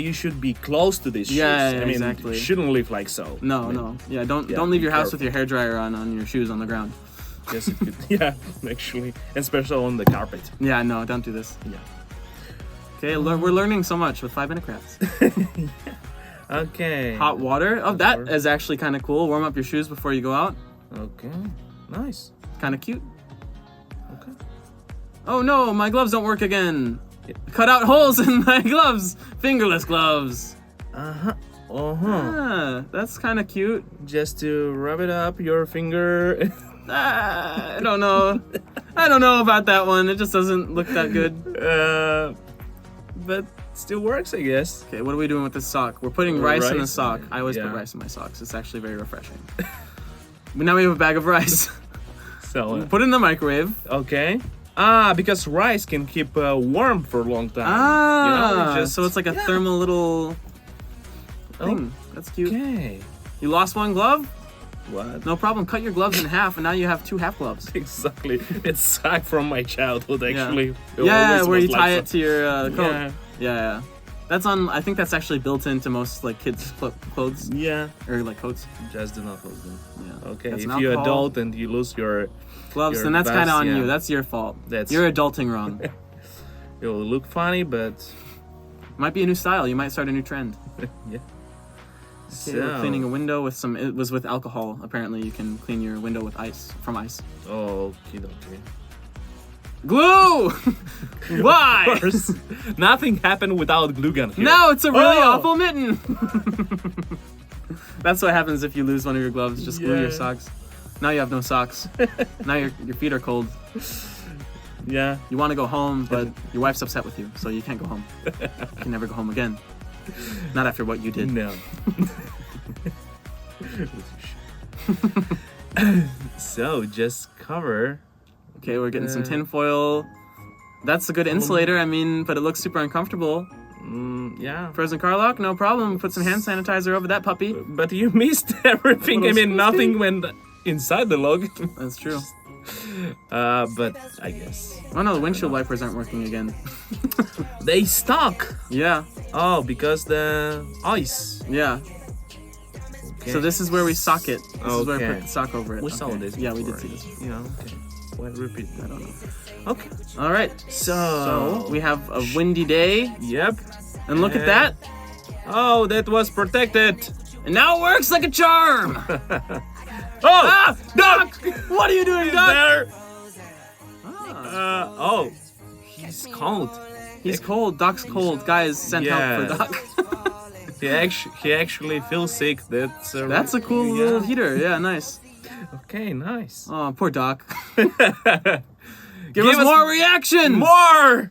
You should be close to these shoes. Yeah, I mean, exactly. you shouldn't live like so. No, I mean, no. Yeah, don't yeah, leave be your house careful. with your hairdryer on your shoes on the ground. Yes, it could. Yeah, actually, especially on the carpet. Yeah, no, don't do this. Yeah. Okay, we're learning so much with 5-minute crafts. Okay. Hot water. Oh, Hot that water. is actually kind of cool. Warm up your shoes before you go out. Okay. Nice. Kind of cute. Okay. Oh no, my gloves don't work again. Cut out holes in my gloves. Fingerless gloves. Uh-huh. Ah, that's kind of cute. Just to rub it up your finger. I don't know. I don't know about that one. It just doesn't look that good. But still works, I guess. Okay, what are we doing with this sock? We're putting rice in the Rice, sock. I always put yeah. rice in my socks. It's actually very refreshing. But now we have a bag of rice. So, Put it in the microwave. okay. Ah, because rice can keep warm for a long time. Ah, just, so it's like a thermal little thing. That's cute. Okay. You lost one glove? What? No problem. Cut your gloves in half, and now you have 2 half gloves. Exactly. It's sack from my childhood, actually. It Yeah, always where was you like tie so. it to your coat. Yeah. Yeah. That's on. I think that's actually built into most like kids' clothes Yeah. or like coats. Just do not lose them. Yeah. Okay. That's If an you're alcohol. adult and you lose your, Gloves, your then that's kind of vest, on yeah. you. That's your fault. That's- You're adulting wrong. it'll look funny, but Might be a new style. You might start a new trend. yeah. Okay, we're cleaning a window with some. It was with alcohol. Apparently, you can clean your window with ice from ice. Oh, okay. Glue. Why? Of course, nothing happened without glue gun here. No, it's a really Oh! awful mitten. That's what happens if you lose one of your gloves. Just glue your Yeah. socks. Now you have no socks. Now your feet are cold. Yeah. You want to go home, but your wife's upset with you, so you can't go home. You can never go home again. Not after what you did. No. So just cover. Okay, we're getting some tin foil. That's a good insulator. I mean, but it looks super uncomfortable. Yeah. Frozen car lock, no problem. Put some hand sanitizer over that puppy. But you missed everything. I mean, nothing went inside the log. That's true. But I guess Oh no, the windshield wipers aren't working again. they stuck. Yeah, Oh, because the ice. yeah. Okay. So this is where we sock it. This is where I Okay. put the sock over it. We saw Okay. this. Yeah, we before. did see this. Yeah. Okay. Well, repeat. I don't know. Okay. All right. So we have a windy day, Yep. and look at Yeah. that. Oh, that was protected. And now it works like a charm. Oh, Ah, Doc! What are you doing, he's Doc? there. Ah, Oh, he's cold. he's cold. Doc's cold. Guys, send Yeah. help for Doc. He actually feels sick. That's That's a cool yeah. little heater. Yeah, nice. Okay, nice. Oh, poor Doc. Give Give us more reactions. More.